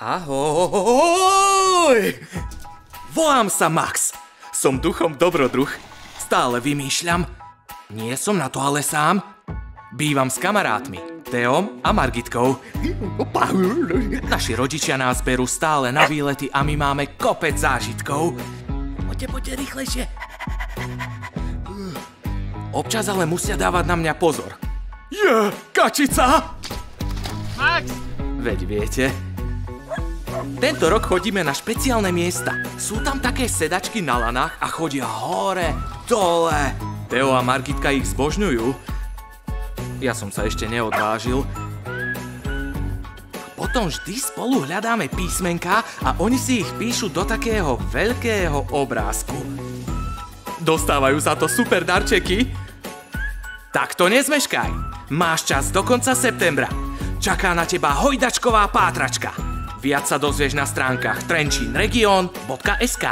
Ahoj! Volám sa Max. Som duchom dobrodruh. Stále vymýšľam. Nie som na to ale sám. Bývam s kamarátmi, Teom a Margitkou. Naši rodičia nás berú stále na výlety a my máme kopec zážitkov. Poďte rýchlejšie. Občas ale musia dávať na mňa pozor. Kačica! Max! Veď viete. Tento rok chodíme na špeciálne miesta. Sú tam také sedačky na lanách a chodia hore, dole. Teo a Margitka ich zbožňujú. Ja som sa ešte neodvážil. Potom vždy spolu hľadáme písmenká a oni si ich píšu do takého veľkého obrázku. Dostávajú za to super darčeky. Tak to nezmeškaj. Máš čas do konca septembra. Čaká na teba hojdačková pátračka. Viac sa dozvieš na stránkach trenčinregion.sk.